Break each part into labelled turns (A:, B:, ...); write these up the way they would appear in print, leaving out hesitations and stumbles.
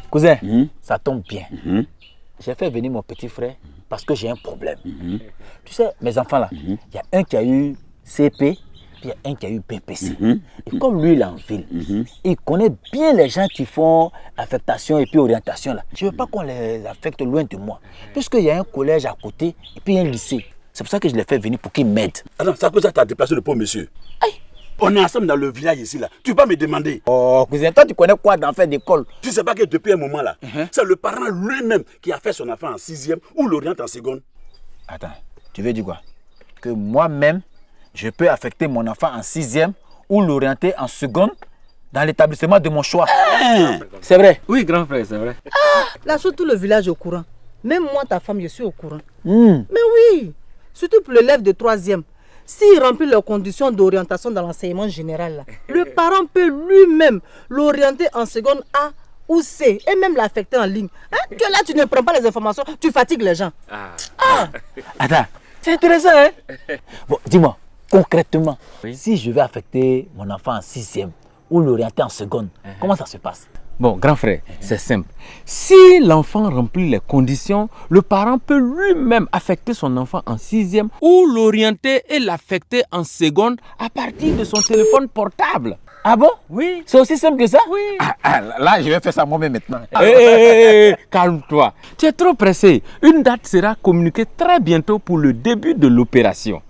A: Cousin, ça tombe bien. J'ai fait venir mon petit frère parce que j'ai un problème. Tu sais, mes enfants là, il y a un qui a eu CP, puis il y a un qui a eu PPC. Et comme lui, il est en ville, il connaît bien les gens qui font affectation et puis orientation là. Je ne veux pas qu'on les affecte loin de moi, puisqu'il y a un collège à côté et puis un lycée. C'est pour ça que je l'ai fait venir pour qu'il m'aide.
B: Attends, c'est à cause de ça que tu as déplacé le pauvre monsieur.
A: Aïe.
B: On est ensemble dans le village ici là. Tu vas me demander.
A: Oh, cousin, toi tu connais quoi d'enfer d'école?
B: Tu sais pas que depuis un moment là, c'est le parent lui-même qui a fait son enfant en 6e ou l'oriente en seconde.
A: Attends, tu veux dire quoi? Que moi-même, je peux affecter mon enfant en 6e ou l'orienter en seconde dans l'établissement de mon choix. C'est vrai?
C: Oui, grand frère, c'est vrai.
D: Là, tout le village est au courant. Même moi, ta femme, je suis au courant.
A: Hmm.
D: Mais oui, surtout pour l'élève de 3e. S'il remplit les conditions d'orientation dans l'enseignement général, là, le parent peut lui-même l'orienter en seconde A ou C et même l'affecter en ligne. Hein? Tu es là, tu ne prends pas les informations, tu fatigues les gens.
A: Attends, c'est intéressant, hein? Bon, dis-moi, concrètement, si je vais affecter mon enfant en 6e ou l'orienter en seconde, comment ça se passe?
C: Bon, grand frère, c'est simple. Si l'enfant remplit les conditions, le parent peut lui-même affecter son enfant en 6e ou l'orienter et l'affecter en seconde à partir de son téléphone portable.
A: Ah bon?
C: Oui.
A: C'est aussi simple que ça?
C: Oui.
A: Là, je vais faire ça moi-même maintenant.
C: Calme-toi. Tu es trop pressé. Une date sera communiquée très bientôt pour le début de l'opération.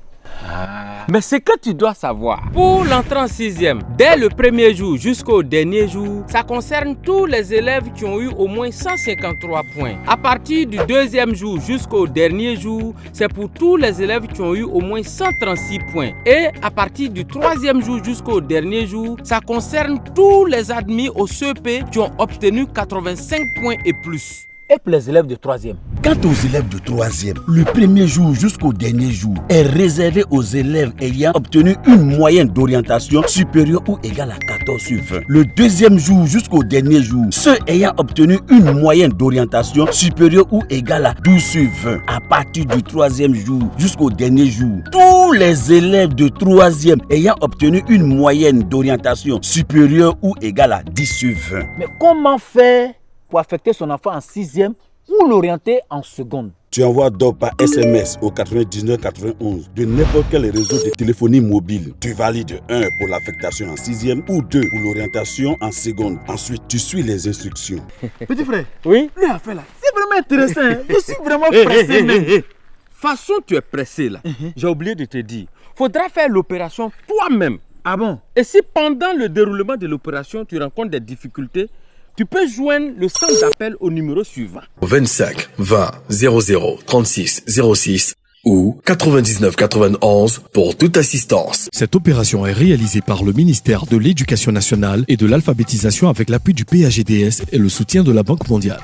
C: Mais ce que tu dois savoir, pour l'entrée en 6e, dès le premier jour jusqu'au dernier jour, ça concerne tous les élèves qui ont eu au moins 153 points. À partir du deuxième jour jusqu'au dernier jour, c'est pour tous les élèves qui ont eu au moins 136 points. Et à partir du troisième jour jusqu'au dernier jour, ça concerne tous les admis au CEP qui ont obtenu 85 points et plus.
A: Et pour les élèves de 3e?
B: Quant aux élèves de 3e, le premier jour jusqu'au dernier jour est réservé aux élèves ayant obtenu une moyenne d'orientation supérieure ou égale à 14 sur 20. Le deuxième jour jusqu'au dernier jour, ceux ayant obtenu une moyenne d'orientation supérieure ou égale à 12 sur 20. À partir du troisième jour jusqu'au dernier jour, tous les élèves de 3e ayant obtenu une moyenne d'orientation supérieure ou égale à 10 sur 20.
A: Mais comment faire pour affecter son enfant en 6e ou l'orienter en seconde?
B: Tu envoies donc par SMS au 99 91 de n'importe quel réseau de téléphonie mobile. Tu valides 1 pour l'affectation en 6e ou 2 pour l'orientation en seconde. Ensuite, tu suis les instructions.
A: Petit frère,
C: Oui?
A: lui a fait là, c'est vraiment intéressant. Hein? Je suis vraiment pressé même.
C: Façon, tu es pressé là. J'ai oublié de te dire. Faudra faire l'opération toi-même.
A: Ah bon?
C: Et si pendant le déroulement de l'opération, tu rencontres des difficultés, tu peux joindre le centre d'appel au numéro suivant.
E: 25 20 00 36 06 ou 99 91 pour toute assistance.
F: Cette opération est réalisée par le ministère de l'Éducation nationale et de l'alphabétisation avec l'appui du PAGDS et le soutien de la Banque mondiale.